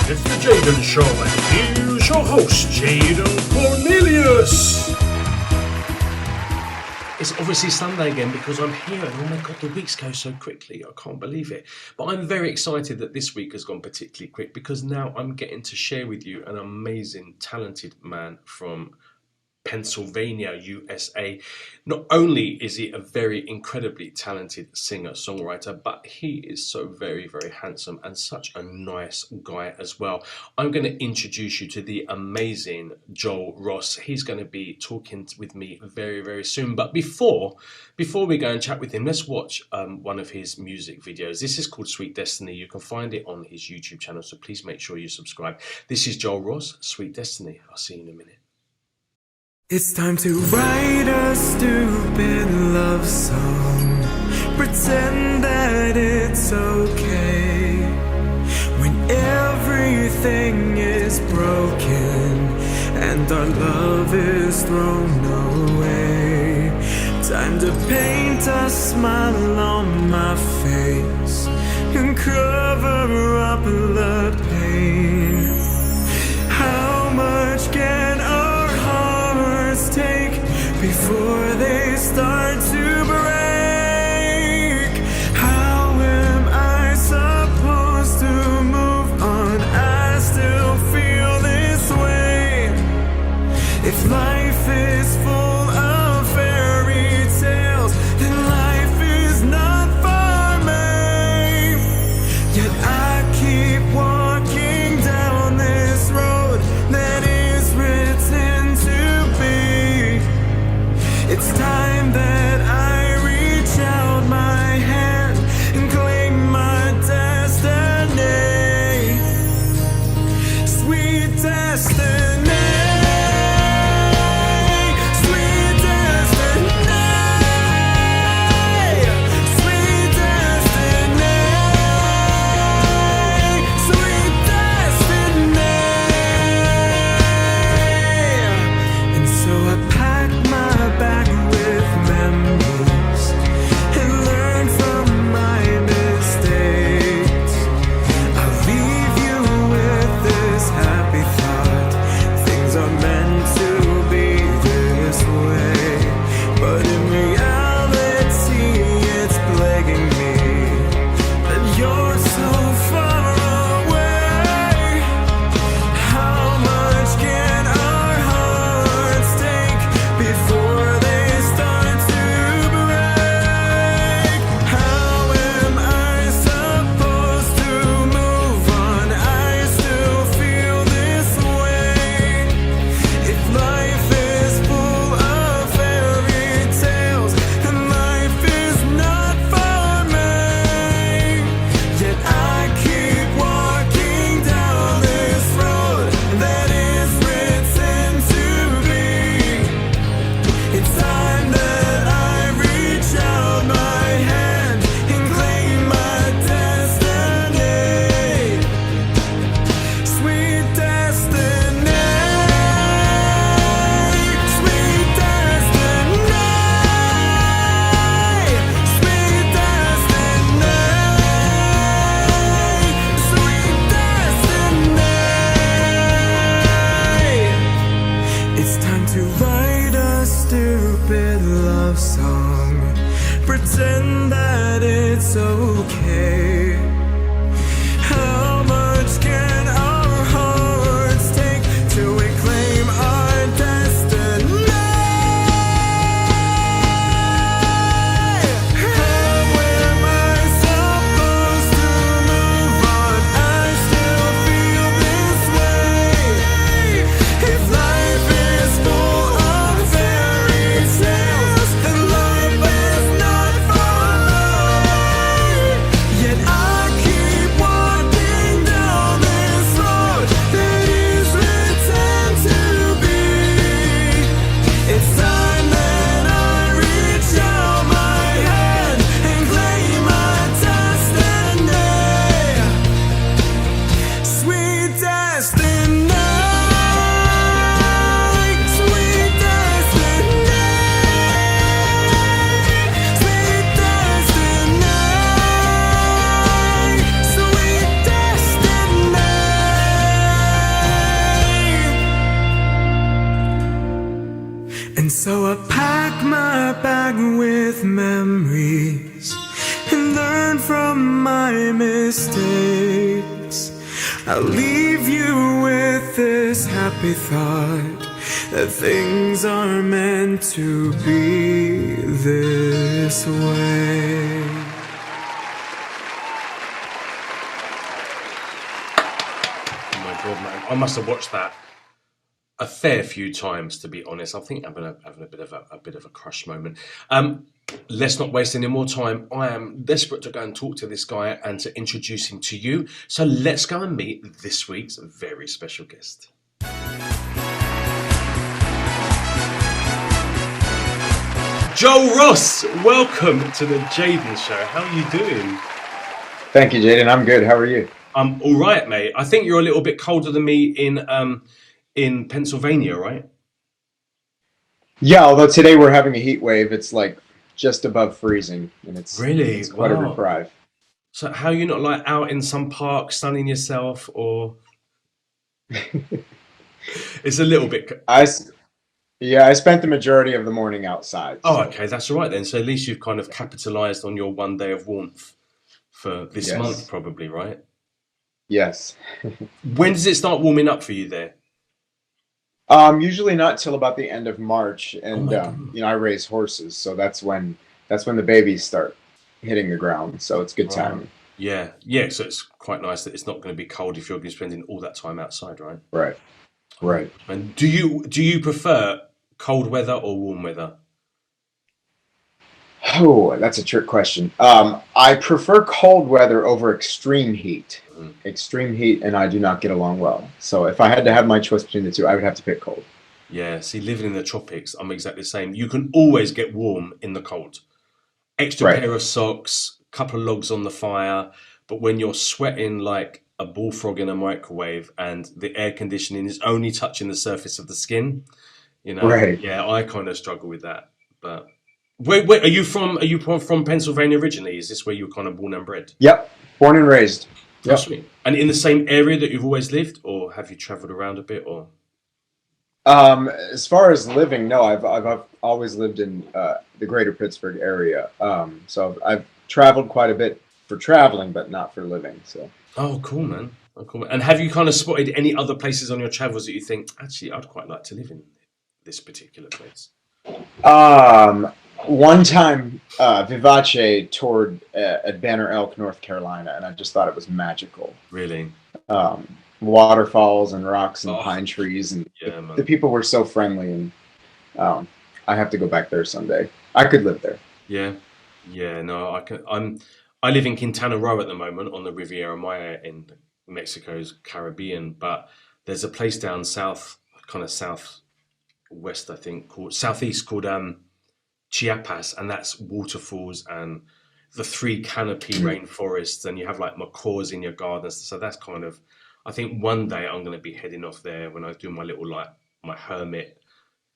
It's the Jaden Show, and here's your host, Jaden Cornelius. It's obviously Sunday again because I'm here, and oh my god, the weeks go so quickly, I can't believe it. But I'm very excited that this week has gone particularly quick because now I'm getting to share with you an amazing, talented man from Pennsylvania, USA. Not only is he a very incredibly talented singer-songwriter, but he is so very, very handsome and such a nice guy as well. I'm going to introduce you to the amazing Joel Ros. He's going to be talking with me very, very soon. But before we go and chat with him, let's watch one of his music videos. This is called Sweet Destiny. You can find it on his YouTube channel, so please make sure you subscribe. This is Joel Ros, Sweet Destiny. I'll see you in a minute. It's time to write a stupid love song. Pretend that it's okay when everything is broken and our love is thrown away. Time to paint a smile on my face and cover up the pain. How much can take before they start to break? How am I supposed to move on? I still feel this way. If life is full of fairy tales, then life is not for me. Yet I keep walking down this road that is red. back with memories and learn from my mistakes. I'll leave you with this happy thought that things are meant to be this way. Oh my God, man. I must have watched that a fair few times, to be honest. I think I'm having a bit of a crush moment. Let's not waste any more time. I am desperate to go and talk to this guy and to introduce him to you. So let's go and meet this week's very special guest. Joel Ros, welcome to the Jaden Show. How are you doing? Thank you, Jaden. I'm good. How are you? I'm all right, mate. I think you're a little bit colder than me in Pennsylvania, right? Yeah, although today we're having a heat wave. It's like just above freezing, and it's quite a reprieve. So how are you not like out in some park sunning yourself, or it's a little bit... I spent the majority of the morning outside. Oh, okay, that's all right then. So at least you've kind of capitalized on your one day of warmth for this month, probably, right? Yes. When does it start warming up for you there? Usually not till about the end of March, and I raise horses, so that's when the babies start hitting the ground. So it's good timing. Yeah. So it's quite nice that it's not going to be cold if you're going to be spending all that time outside, right? Right. And do you prefer cold weather or warm weather? Oh, that's a trick question. I prefer cold weather over extreme heat. Extreme heat and I do not get along well. So if I had to have my choice between the two, I would have to pick cold. Yeah, see, living in the tropics, I'm exactly the same. You can always get warm in the cold. Extra pair of socks, couple of logs on the fire. But when you're sweating like a bullfrog in a microwave and the air conditioning is only touching the surface of the skin, yeah, I kind of struggle with that. But wait, are you from Pennsylvania originally? Is this where you were kind of born and bred? Yep, born and raised. Yep. Sweet. And in the same area that you've always lived, or have you traveled around a bit, or? As far as living, no, I've always lived in the greater Pittsburgh area. So I've traveled quite a bit for traveling, but not for living. So. Oh, cool, man. And have you kind of spotted any other places on your travels that you think, actually, I'd quite like to live in this particular place? One time, Vivace toured at Banner Elk, North Carolina, and I just thought it was magical. Really? Waterfalls and rocks and pine trees, and the people were so friendly, and I have to go back there someday. I could live there. Yeah. No, I live in Quintana Roo at the moment on the Riviera Maya in Mexico's Caribbean, but there's a place down south, kind of southwest, I think, southeast called Chiapas, and that's waterfalls and the 3 canopy rainforests, and you have like macaws in your gardens. So that's kind of, I think one day I'm going to be heading off there when I do my little my hermit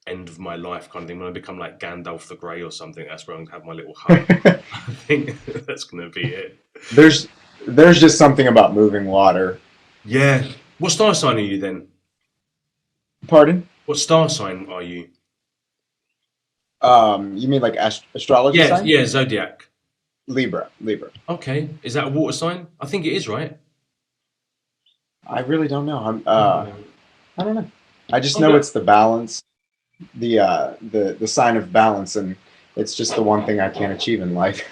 end of my life kind of thing. When I become like Gandalf the Grey or something, that's where I'm going to have my little home. I think that's going to be it. There's just something about moving water. Yeah. What star sign are you then? Pardon? What star sign are you? You mean like astrology sign? Yeah, zodiac. Libra. Okay. Is that a water sign? I think it is, right? I really don't know. I don't know. I just know it's the balance, the sign of balance, and it's just the one thing I can't achieve in life.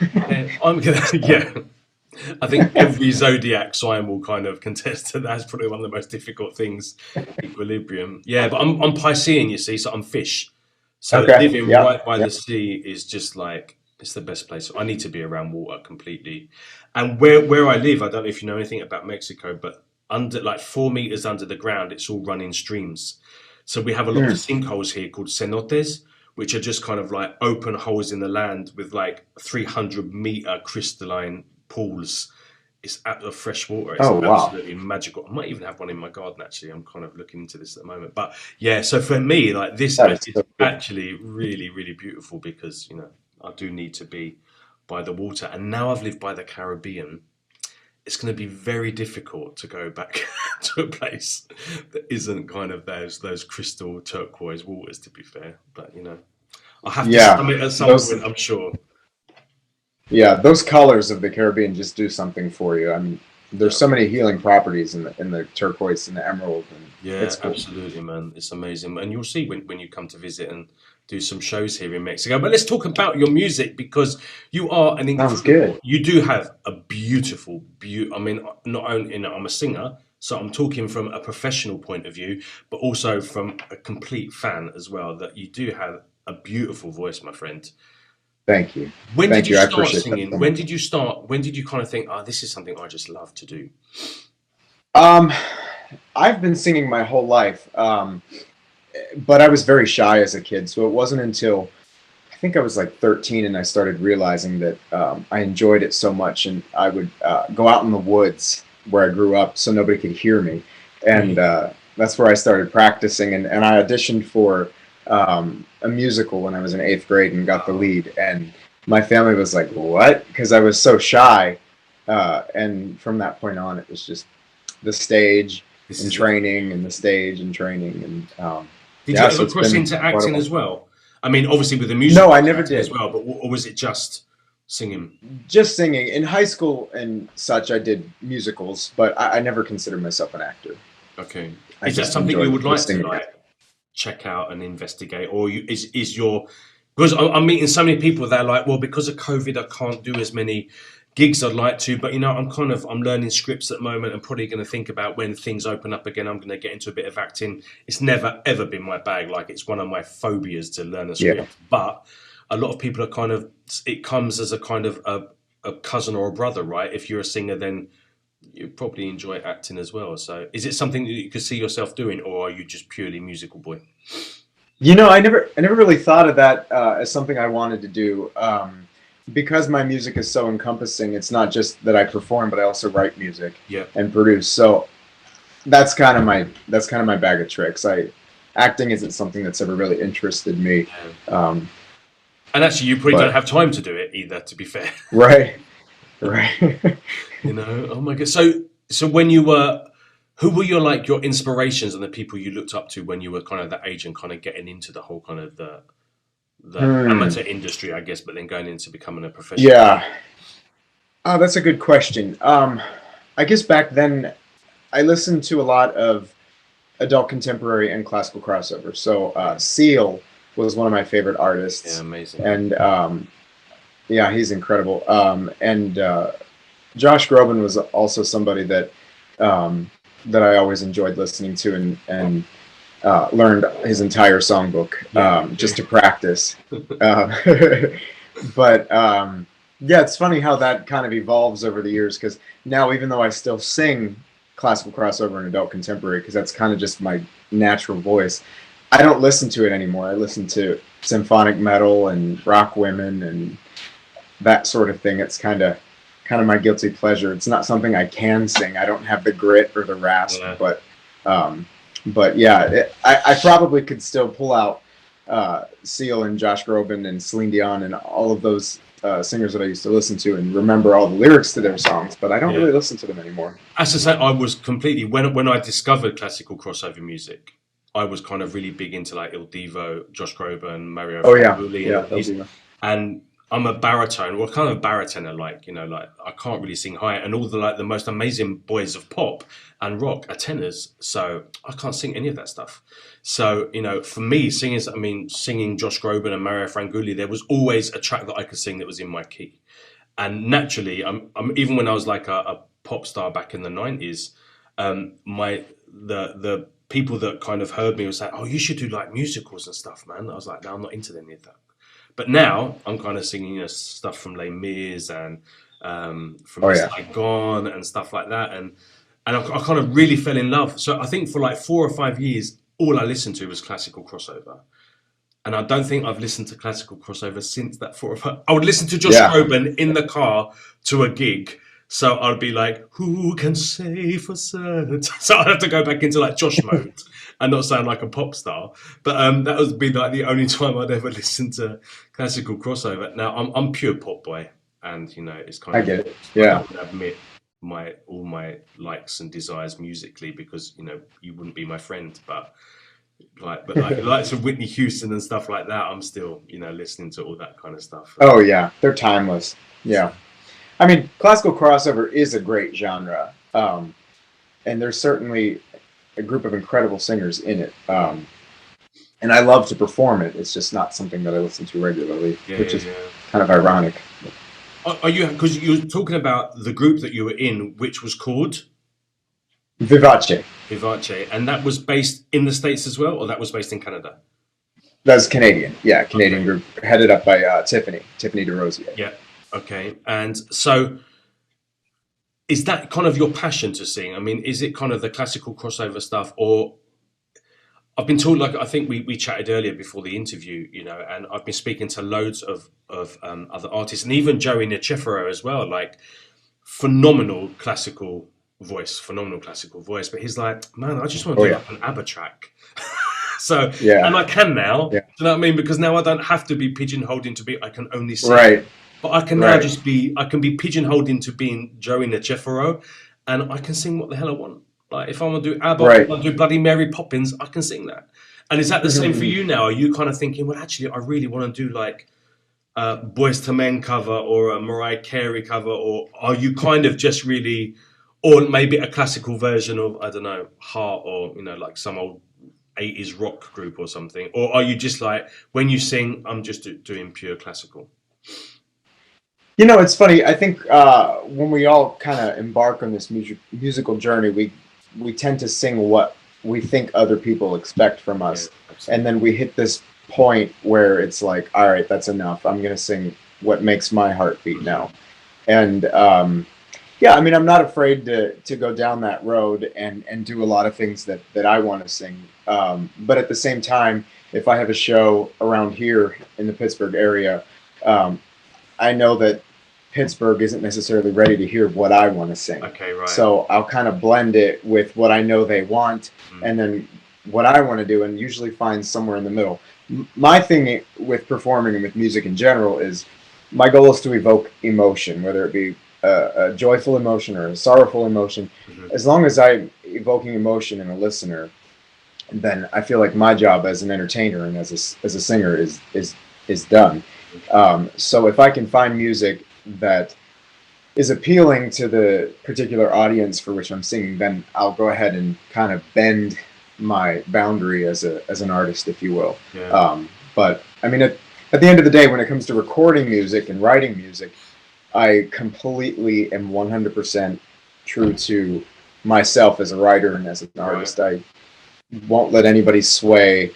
I think every zodiac sign will kind of contest to that. It's probably one of the most difficult things, equilibrium. Yeah, but I'm Piscean, you see, so I'm fish. So living right by the sea is just like, it's the best place. I need to be around water completely. And where I live, I don't know if you know anything about Mexico, but under like 4 meters under the ground, it's all running streams. So we have a lot of sinkholes here called cenotes, which are just kind of like open holes in the land with like 300-meter crystalline pools. It's out of fresh water. It's absolutely magical. I might even have one in my garden, actually. I'm kind of looking into this at the moment. But yeah, so for me, like this is actually really, really beautiful because, I do need to be by the water. And now I've lived by the Caribbean, it's going to be very difficult to go back to a place that isn't kind of those crystal turquoise waters, to be fair. But, I'll have to Yeah, summit at some those point, I'm sure. those colors of the Caribbean just do something for you. I mean, there's Yeah. so many healing properties in the turquoise and the emerald, and Yeah, it's cool. absolutely, man. It's amazing. And you'll see when you come to visit and do some shows here in Mexico. But let's talk about your music because you are an Sounds good. incredible, you do have a beautiful, I mean, not only, I'm a singer, so I'm talking from a professional point of view, but also from a complete fan as well, that you do have a beautiful voice, my friend. Thank you. When did Thank you you. I start appreciate that singing? so When much. did you start? When did you kind of think, oh, this is something I just love to do? Um, I've been singing my whole life, but I was very shy as a kid. So it wasn't until I think I was like 13 and I started realizing that I enjoyed it so much, and I would go out in the woods where I grew up so nobody could hear me, and that's where I started practicing. And I auditioned for a musical when I was in 8th grade and got the lead, and my family was like, "What?" Because I was so shy, and from that point on, it was just the stage This and is it for training you. and the stage and training, and Did you yeah, so ever it's cross been into quite a acting while. as well? I mean, obviously with the music, No, I there's never acting as did. well, but or was it just singing? Just singing. In high school and such, I did musicals, but I never considered myself an actor. Okay, I is that just something you enjoyed would the like to singing. like check out and investigate, or is your because I'm meeting so many people that are like, well, because of COVID, I can't do as many gigs I'd like to, but I'm learning scripts at the moment and probably going to think about when things open up again. I'm going to get into a bit of acting. It's never ever been my bag. Like it's one of my phobias to learn a Yeah. script, but a lot of people are kind of it comes as a kind of a cousin or a brother, right? If you're a singer, then you probably enjoy acting as well. So, is it something that you could see yourself doing, or are you just purely musical boy? I never really thought of that as something I wanted to do. Because my music is so encompassing, it's not just that I perform, but I also write music Yeah, and produce. So that's kind of my bag of tricks. Acting isn't something that's ever really interested me. yeah. Um, And actually, you probably don't but have time to do it either. To be fair, right, right. Oh my god. So when you were, who were your inspirations and the people you looked up to when you were kind of that age and kind of getting into the whole kind of the Hmm. amateur industry, I guess, but then going into becoming a professional. Yeah. Oh, that's a good question. I guess back then I listened to a lot of adult contemporary and classical crossover. So Okay. Seal was one of my favorite Yeah, artists, amazing. and yeah, he's incredible. And Josh Groban was also somebody that I always enjoyed listening to, and learned his entire songbook Yeah, me just too. to practice. Uh, but yeah, it's funny how that kind of evolves over the years, because now, even though I still sing classical crossover and adult contemporary, because that's kind of just my natural voice, I don't listen to it anymore. I listen to symphonic metal and rock women and that sort of thing. It's kind of my guilty pleasure. It's not something I can sing. I don't have the grit or the rasp, Yeah. um, but yeah, I probably could still pull out Seal and Josh Groban and Celine Dion and all of those singers that I used to listen to and remember all the lyrics to their songs, but I don't Yeah. really listen to them anymore. As I say, I was completely when I discovered classical crossover music, I was kind of really big into like Il Divo, Josh Groban, Mario Oh yeah, Frangulli, and yeah, all they'll these. do. And I'm a baritone. What kind of baritone are like? Like I can't really sing high, and all the like the most amazing boys of pop and rock are tenors. So I can't sing any of that stuff. So for me, singing Josh Groban and Mario Frangulli, there was always a track that I could sing that was in my key. And naturally, I'm even when I was like a pop star back in the '90s, my the people that kind of heard me was like, "Oh, you should do like musicals and stuff, man." I was like, "No, I'm not into any of that." But now I'm kind of singing stuff from Les Mis and from Oh the yeah, Saigon and stuff like that, and I kind of really fell in love. So I think for like 4 or 5 years, all I listened to was classical crossover. And I don't think I've listened to classical crossover since that 4 or 5. I would listen to Josh yeah. Groban in the car to a gig. So I'd be like, who can say for certain? So I'd have to go back into like Josh mode and not sound like a pop star. But that would be like the only time I'd ever listen to classical crossover. Now I'm pure pop boy, and it's kind I of get it. I Yeah, don't want to admit my all my likes and desires musically because you wouldn't be my friend. But But like some Whitney Houston and stuff like that, I'm still, listening to all that kind of stuff. Oh yeah, they're timeless. Yeah, I mean, classical crossover is a great genre, and there's certainly a group of incredible singers in it. And I love to perform it. It's just not something that I listen to regularly, which is kind of ironic. Are you, because you're talking about the group that you were in, which was called Vivace. Vivace, and that was based in the States as well, or that was based in Canada? That's Canadian. Yeah, Canadian group headed up by Tiffany DeRosier. Yeah. Okay. And so is that kind of your passion to sing? I mean, is it kind of the classical crossover stuff, or I've been told, like, I think we chatted earlier before the interview, and I've been speaking to loads of other artists, and even Joey Niceforo as well, like phenomenal classical voice. But he's like, man, I just want to do like an ABBA track. So, and I can now, do you know what I mean? Because now I don't have to be pigeonholed into I can only sing. Right. But I can now I can be pigeonholed into being Joey Niceforo, and I can sing what the hell I want. Like, if I want to do ABBA, I want to do Bloody Mary Poppins, I can sing that. And is that the same for you now? Are you kind of thinking, well, actually, I really want to do like a Boyz II Men cover or a Mariah Carey cover, or are you kind of just really, or maybe a classical version of, I don't know, Heart, or, like some old 80s rock group or something? Or are you just like, when you sing, I'm just doing pure classical? It's funny. I think when we all kind of embark on this musical journey, we tend to sing what we think other people expect from us. And then we hit this point where it's like, all right, that's enough. I'm going to sing what makes my heart beat now. And I mean, I'm not afraid to go down that road and do a lot of things that I want to sing. But at the same time, if I have a show around here in the Pittsburgh area, I know that Pittsburgh isn't necessarily ready to hear what I want to sing. Okay, right. So I'll kind of blend it with what I know they want, and then what I want to do, and usually find somewhere in the middle. My thing with performing and with music in general is my goal is to evoke emotion, whether it be a joyful emotion or a sorrowful emotion. As long as I'm evoking emotion in a listener, then I feel like my job as an entertainer and as a singer is done. So if I can find music that is appealing to the particular audience for which I'm singing, then I'll go ahead and kind of bend my boundary as an artist, if you will. But I mean, at the end of the day, when it comes to recording music and writing music, I completely am 100% true to myself as a writer and as an artist. I won't let anybody sway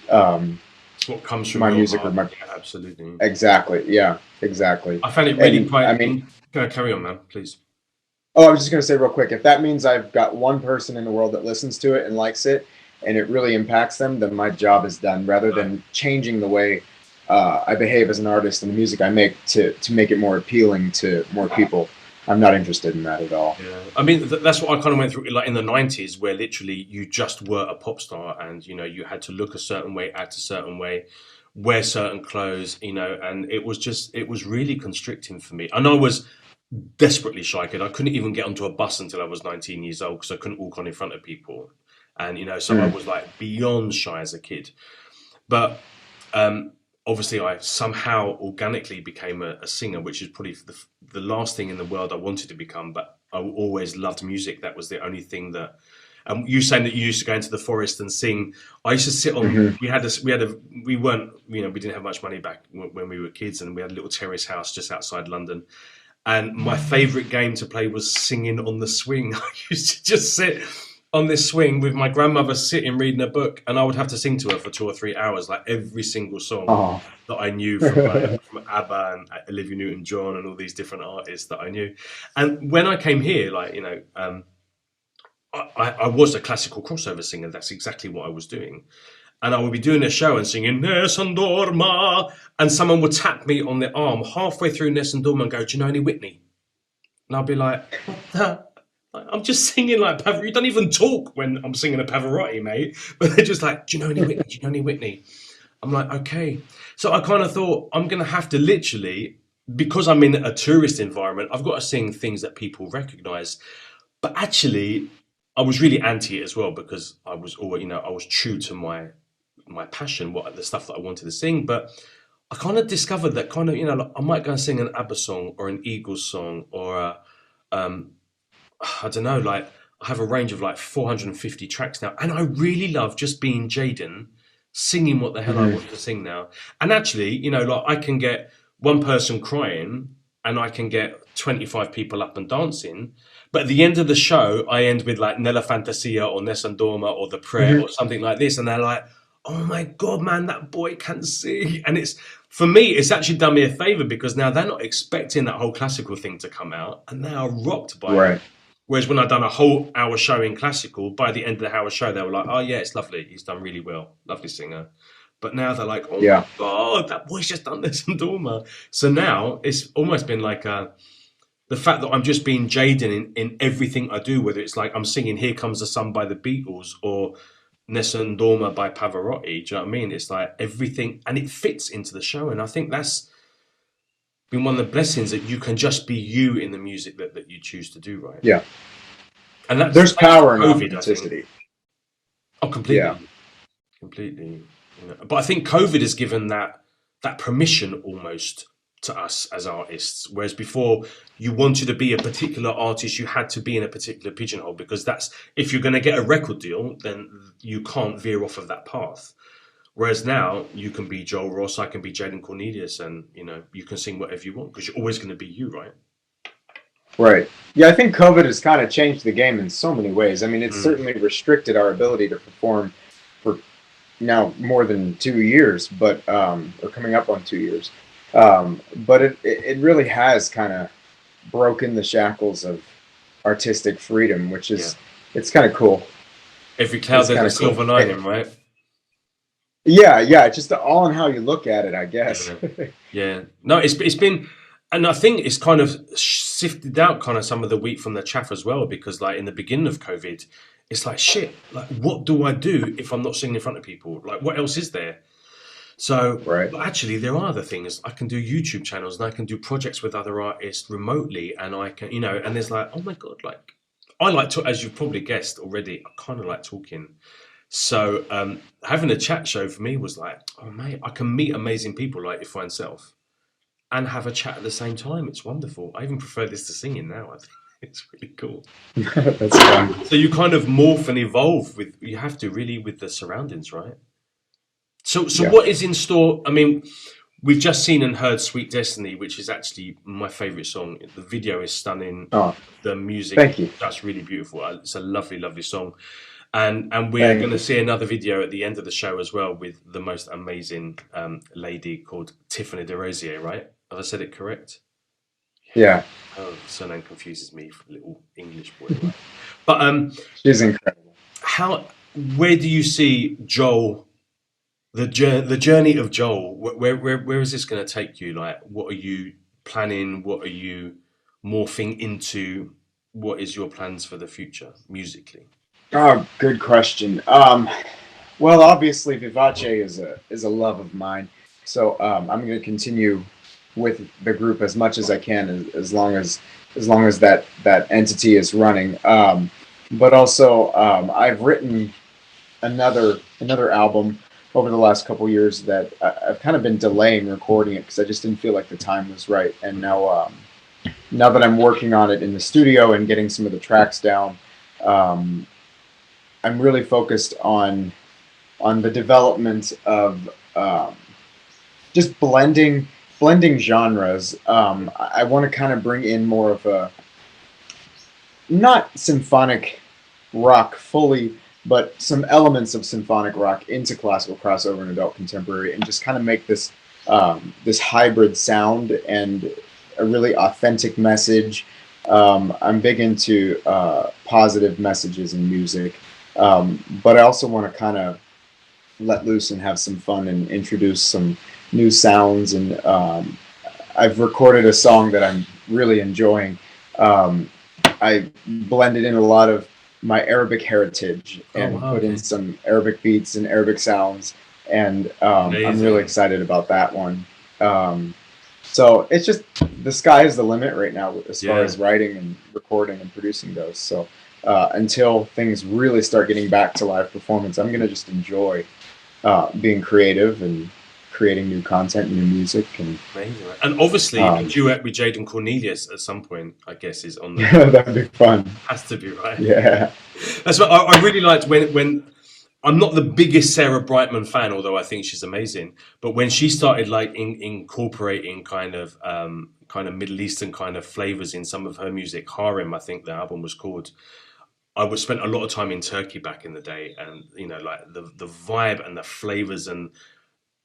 what comes from my your music heart. or my Absolutely. Exactly. Yeah, exactly. I found it really quite. I mean, carry on, man, please. Oh, I was just going to say real quick, if that means I've got one person in the world that listens to it and likes it, and it really impacts them, then my job is done, rather than changing the way I behave as an artist and the music I make to make it more appealing to more people. I'm not interested in that at all. Yeah, I mean, that's what I kind of went through, like in the 90s, where literally you just were a pop star, and you had to look a certain way, act a certain way, wear certain clothes, and it was really constricting for me. And I was desperately shy kid. I couldn't even get onto a bus until I was 19 years old because I couldn't walk on in front of people, and so I was like beyond shy as a kid. But obviously, I somehow organically became a singer, which is probably the last thing in the world I wanted to become. But I always loved music. That was the only thing that. You saying that you used to go into the forest and sing. I used to sit on. We weren't. We didn't have much money back when we were kids, and we had a little terrace house just outside London. And my favourite game to play was singing on the swing. I used to just sit on this swing with my grandmother sitting reading a book, and I would have to sing to her for 2 or 3 hours, like every single song that I knew from ABBA and Olivia Newton-John and all these different artists that I knew. And when I came here, I was a classical crossover singer. That's exactly what I was doing. And I would be doing a show and singing Nessun Dorma, and someone would tap me on the arm halfway through Nessun Dorma and go, "Do you know any Whitney?" And I'll be like, "What the?" I'm just singing like Pavarotti. You don't even talk when I'm singing a Pavarotti, mate. But they're just like, "Do you know any Whitney? Do you know any Whitney?" I'm like, okay. So I kind of thought, I'm going to have to literally, because I'm in a tourist environment, I've got to sing things that people recognize. But actually, I was really anti it as well because I was always, I was true to my passion, what the stuff that I wanted to sing. But I kind of discovered that kind of, like, I might go and sing an ABBA song or an Eagles song or I don't know, like I have a range of like 450 tracks now, and I really love just being Jaden, singing what the hell I want to sing now. And actually, like I can get one person crying, and I can get 25 people up and dancing. But at the end of the show, I end with like Nella Fantasia or Nessun Dorma or The Prayer or something like this, and they're like, "Oh my god, man, that boy can sing!" And it's for me, it's actually done me a favor because now they're not expecting that whole classical thing to come out, and they are rocked by it. Whereas when I'd done a whole hour show in classical, by the end of the hour show, they were like, "Oh yeah, it's lovely. He's done really well. Lovely singer." But now they're like, "Oh my god, that boy's just done this and Dorma." So now it's almost been like the fact that I'm just being Jaden in everything I do, whether it's like I'm singing "Here Comes the Sun" by the Beatles or Nessun Dorma by Pavarotti. Do you know what I mean? It's like everything, and it fits into the show. And I think that's been one of the blessings that you can just be you in the music that you choose to do, right? Yeah. And that's there's power in COVID, authenticity. Oh, completely. Yeah. Completely. But I think COVID has given that permission almost to us as artists. Whereas before you wanted to be a particular artist, you had to be in a particular pigeonhole because that's, if you're going to get a record deal, then you can't veer off of that path. Whereas now you can be Joel Ros, I can be Jaden Cornelius, and you can sing whatever you want because you're always going to be you, right? Right. Yeah, I think COVID has kind of changed the game in so many ways. I mean, it's certainly restricted our ability to perform for now more than 2 years, but or coming up on 2 years. But it really has kind of broken the shackles of artistic freedom, which is it's kind of cool. Every cloud has a silver lining, right? Yeah, just all in how you look at it, I guess. Yeah. No, it's been, and I think it's kind of sifted out kind of some of the wheat from the chaff as well, because like in the beginning of COVID, it's like, shit, like what do I do if I'm not singing in front of people? Like what else is there? So but actually there are other things. I can do YouTube channels and I can do projects with other artists remotely, and I can, and there's like, oh my God, like I like to, as you've probably guessed already, I kind of like talking. So having a chat show for me was like, oh mate, I can meet amazing people like your fine self and have a chat at the same time. It's wonderful. I even prefer this to singing now. I think it's really cool. That's fun. So you kind of morph and evolve you have to really with the surroundings, right? So what is in store? I mean, we've just seen and heard Sweet Destiny, which is actually my favorite song. The video is stunning. Oh, the music, thank you. That's really beautiful. It's a lovely, lovely song. And we're going to see another video at the end of the show as well with the most amazing lady called Tiffany DeRosier, right? Have I said it correct? Yeah. Oh, the surname confuses me for a little English boy. Right? But she's incredible. Where do you see Joel, the journey of Joel? Where is this going to take you? Like, what are you planning? What are you morphing into? What is your plans for the future musically? Oh, good question. Well, obviously, Vivace is a love of mine, so I'm going to continue with the group as much as I can, as long as that entity is running. But also, I've written another album over the last couple years that I've kind of been delaying recording it because I just didn't feel like the time was right. And now that I'm working on it in the studio and getting some of the tracks down, I'm really focused on the development of just blending genres. I want to kind of bring in more of a, not symphonic rock fully, but some elements of symphonic rock into classical crossover and adult contemporary, and just kind of make this this hybrid sound and a really authentic message. I'm big into positive messages in music. But I also want to kind of let loose and have some fun and introduce some new sounds. And I've recorded a song that I'm really enjoying. I blended in a lot of my Arabic heritage and put in some Arabic beats and Arabic sounds. And I'm really excited about that one. So it's just, the sky is the limit right now as far as writing and recording and producing goes. So until things really start getting back to live performance, I'm going to just enjoy being creative and creating new content, new music. And Amazing. And obviously, a duet with Jaden Cornelius at some point, I guess, is on the. Yeah, that'd be fun. Has to be, right? Yeah. That's what I really liked when I'm not the biggest Sarah Brightman fan, although I think she's amazing. But when she started like incorporating kind of Middle Eastern kind of flavors in some of her music, Harem, I think the album was called. I would spend a lot of time in Turkey back in the day, and you know, like the vibe and the flavors and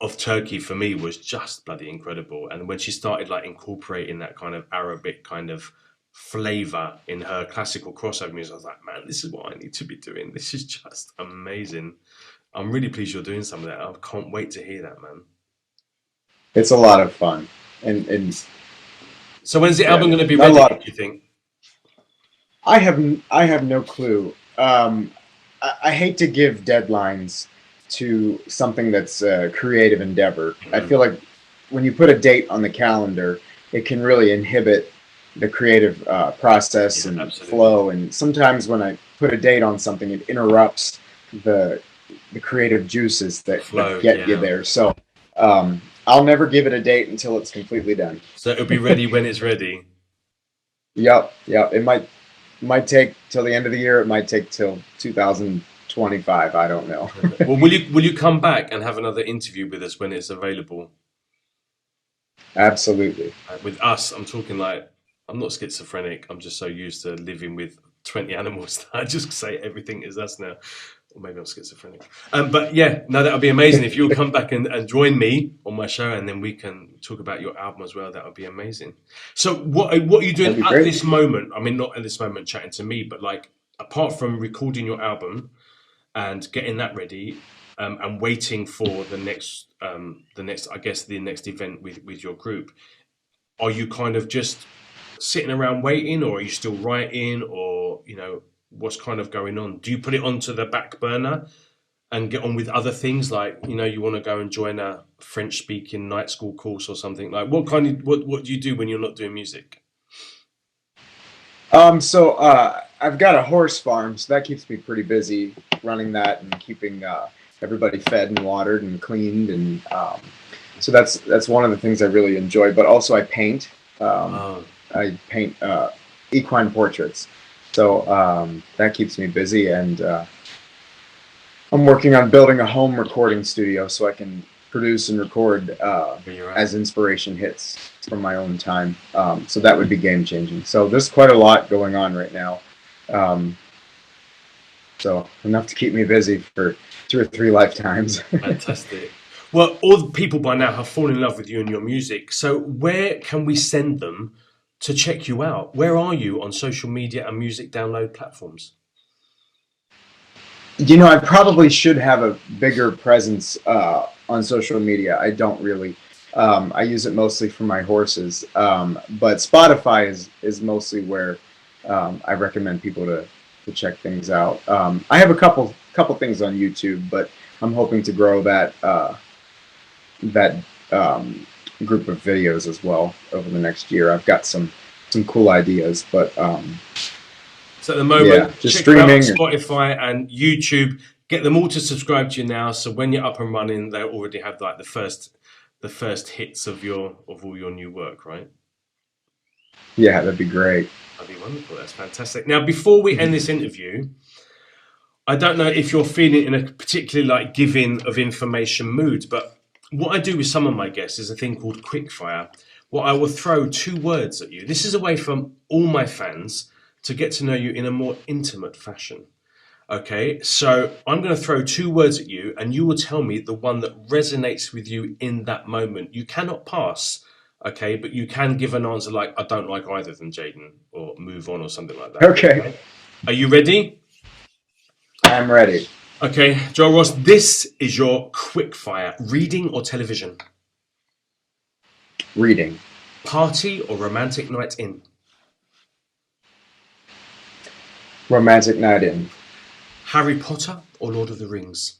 of Turkey for me was just bloody incredible. And when she started like incorporating that kind of Arabic kind of flavor in her classical crossover music, I was like, man, this is what I need to be doing. This is just amazing. I'm really pleased you're doing some of that. I can't wait to hear that, man. It's a lot of fun. And so when's the album going to be ready, do you think? I have no clue. I hate to give deadlines to something that's a creative endeavor. I feel like when you put a date on the calendar, it can really inhibit the creative process and flow. And sometimes when I put a date on something, it interrupts the creative juices that get you there. So I'll never give it a date until it's completely done. So it'll be ready when it's ready. Yep. It might take till the end of the year. It might take till 2025. I don't know. Well, will you come back and have another interview with us when it's available? Absolutely. With us, I'm talking like, I'm not schizophrenic. I'm just so used to living with 20 animals that I just say everything is us now. Or maybe I'm schizophrenic. But yeah, no, that would be amazing. If you'll come back and join me on my show, and then we can talk about your album as well, that would be amazing. So what are you doing at this moment? I mean, not at this moment chatting to me, but like, apart from recording your album and getting that ready, and waiting for the next event with your group, are you kind of just sitting around waiting, or are you still writing, or you know, what's kind of going on? Do you put it onto the back burner and get on with other things, like, you know, you want to go and join a French speaking night school course or something? Like, what do you do when you're not doing music? So I've got a horse farm, so that keeps me pretty busy running that and keeping everybody fed and watered and cleaned, and so that's one of the things I really enjoy. But also I paint. I paint equine portraits, so that keeps me busy. And I'm working on building a home recording studio so I can produce and record as inspiration hits from my own time. So that would be game changing. So there's quite a lot going on right now. So enough to keep me busy for 2 or 3 lifetimes. Fantastic. Well, all the people by now have fallen in love with you and your music. So where can we send them to check you out? Where are you on social media and music download platforms? You know, I probably should have a bigger presence on social media. I don't really. I use it mostly for my horses. But Spotify is mostly where I recommend people to check things out. I have a couple things on YouTube, but I'm hoping to grow that group of videos as well over the next year. I've got some cool ideas, but so at the moment, just check streaming, out Spotify and YouTube. Get them all to subscribe to you now, so when you're up and running, they already have like the first hits of all your new work, right? Yeah, that'd be great. That'd be wonderful. That's fantastic. Now, before we end this interview, I don't know if you're feeling in a particularly like giving of information mood, but what I do with some of my guests is a thing called quickfire. What I will throw 2 words at you. This is a way from all my fans to get to know you in a more intimate fashion. Okay, so I'm going to throw 2 words at you, and you will tell me the one that resonates with you in that moment. You cannot pass, okay, but you can give an answer like, I don't like either of them, Jaden, or move on, or something like that. Okay. Are you ready? I'm ready. Okay, Joel Ros, this is your quickfire. Reading or television? Reading. Party or romantic night in? Romantic night in. Harry Potter or Lord of the Rings?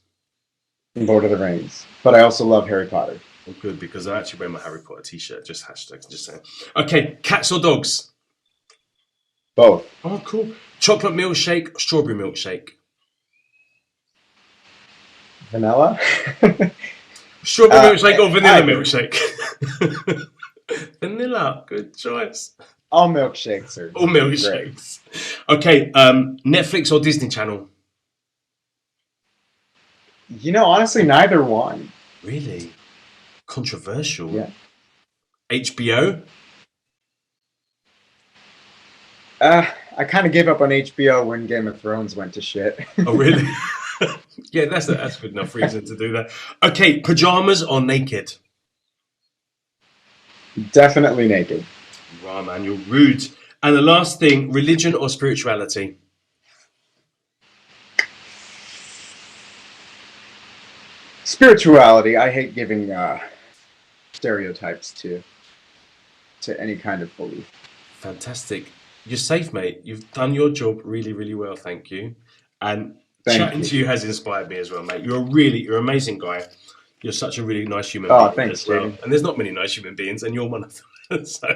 Lord of the Rings. But I also love Harry Potter. Oh, good, because I actually wear my Harry Potter t-shirt. Just saying. Okay, cats or dogs? Both. Oh, cool. Chocolate milkshake, strawberry milkshake. Vanilla? Strawberry milkshake or vanilla milkshake? Vanilla, good choice. All milkshakes are All milkshakes. Great. Okay, Netflix or Disney Channel? Honestly, neither one. Really? Controversial. Yeah. HBO? I kind of gave up on HBO when Game of Thrones went to shit. Oh, really? Yeah, that's good enough reason to do that. Okay, pajamas or naked? Definitely naked. Right, man, you're rude. And the last thing, religion or spirituality? Spirituality. I hate giving stereotypes to any kind of belief. Fantastic. You're safe, mate. You've done your job really, really well. Thank you. And chatting to you has inspired me as well, mate. You're an amazing guy. You're such a really nice human being thanks, as well. Jaden. And there's not many nice human beings, and you're one of them. So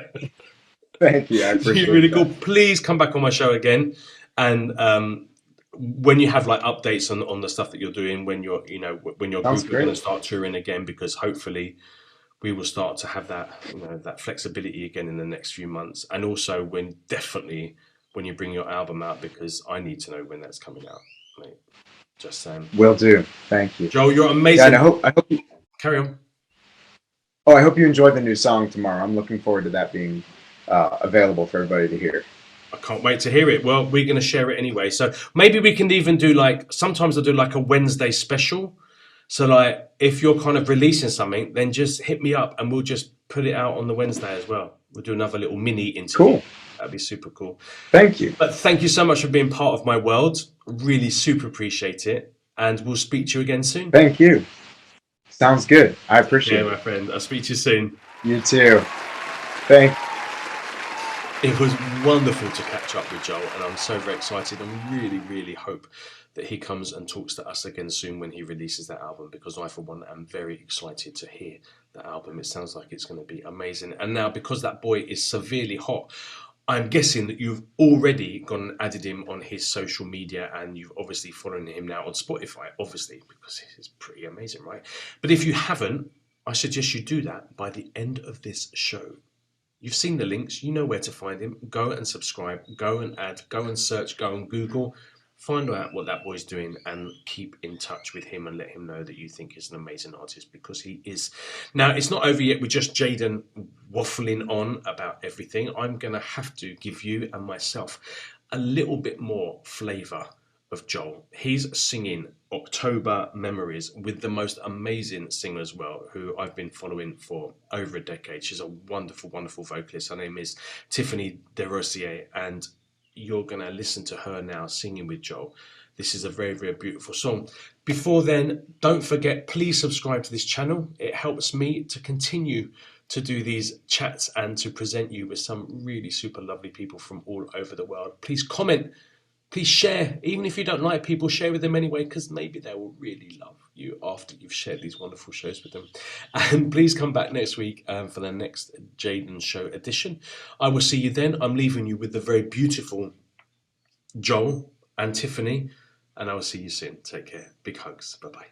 thank you. I appreciate you're really that. cool. Please come back on my show again. And when you have like updates on the stuff that you're doing, when your group are going to start touring again, because hopefully we will start to have that that flexibility again in the next few months. And also when you bring your album out, because I need to know when that's coming out, mate. Just saying. Will do. Thank you, Joel. You're amazing. Yeah, and I hope you carry on. Oh, I hope you enjoyed the new song tomorrow. I'm looking forward to that being available for everybody to hear. I can't wait to hear it. Well, we're going to share it anyway. So maybe we can even do sometimes I do like a Wednesday special. So like if you're kind of releasing something, then just hit me up and we'll just put it out on the Wednesday as well. We'll do another little mini interview. Cool. That'd be super cool. Thank you. But thank you so much for being part of my world. Really super appreciate it. And we'll speak to you again soon. Thank you. Sounds good. I appreciate it. Yeah, my friend. I'll speak to you soon. You too. Thank you. It was wonderful to catch up with Joel, and I'm so very excited and really, really hope that he comes and talks to us again soon when he releases that album, because I, for one, am very excited to hear the album. It sounds like it's going to be amazing. And now, because that boy is severely hot, I'm guessing that you've already gone and added him on his social media, and you've obviously following him now on Spotify, obviously, because it's pretty amazing, right? But if you haven't, I suggest you do that by the end of this show. You've seen the links, you know where to find him. Go and subscribe, go and add, go and search, go and Google. Find out what that boy's doing and keep in touch with him and let him know that you think he's an amazing artist, because he is. Now, it's not over yet with just Jaden waffling on about everything. I'm going to have to give you and myself a little bit more flavour of Joel. He's singing October Memories with the most amazing singer as well, who I've been following for over a decade. She's a wonderful, wonderful vocalist. Her name is Tiffany DeRosier, and you're going to listen to her now singing with Joel. This is a very, very beautiful song. Before then, don't forget, please subscribe to this channel. It helps me to continue to do these chats and to present you with some really super lovely people from all over the world. Please comment. Please share. Even if you don't like people, share with them anyway, because maybe they will really love you after you've shared these wonderful shows with them. And please come back next week for the next Jaden Show edition. I will see you then. I'm leaving you with the very beautiful Joel and Tiffany, and I will see you soon. Take care. Big hugs. Bye-bye.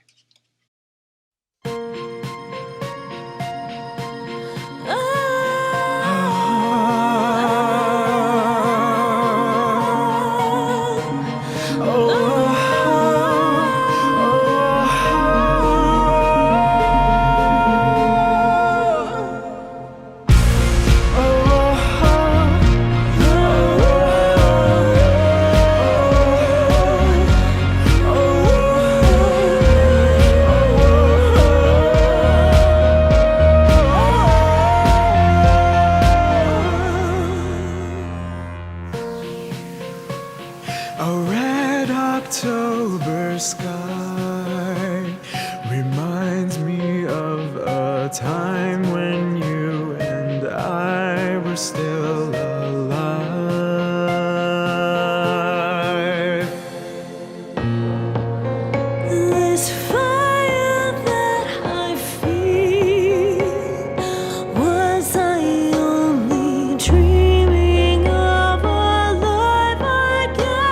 A red October sky reminds me of a time when you and I were still alive. This fire that I feel, was I only dreaming of a life I can't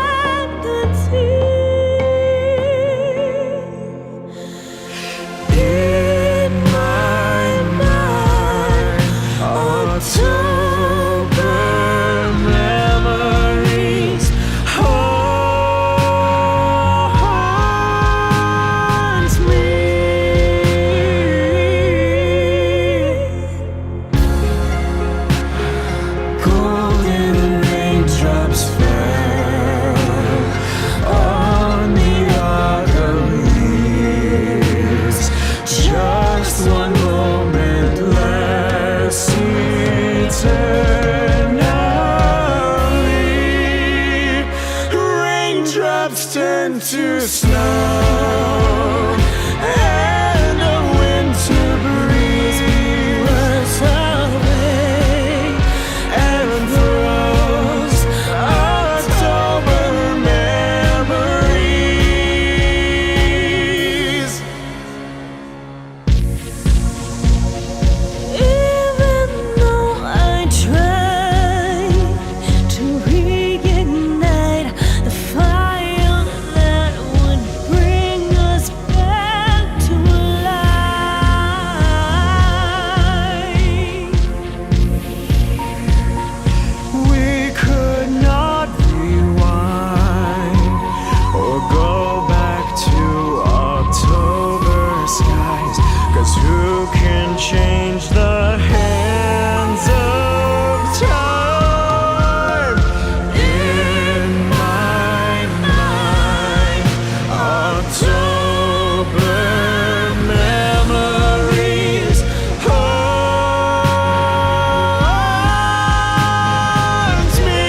raindrops turn to snow, and a winter breeze was away, and those October memories. Even though I try to reignite the fire that would bring us back to life, We could not rewind or go back to October skies, 'cause who can change the hands of time? In my mind, October memories haunt me.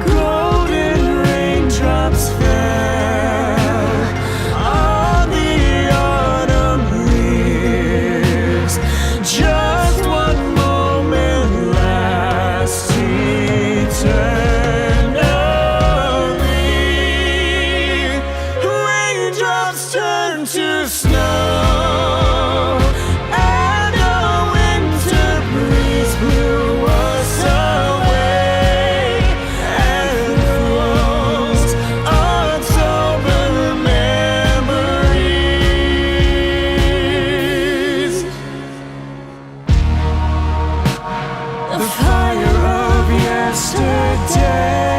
Golden raindrops fell on the autumn leaves. Just one moment lasts eternally. Raindrops turn to snow, and a winter breeze blew us away, and those October memories. The fire of yesterday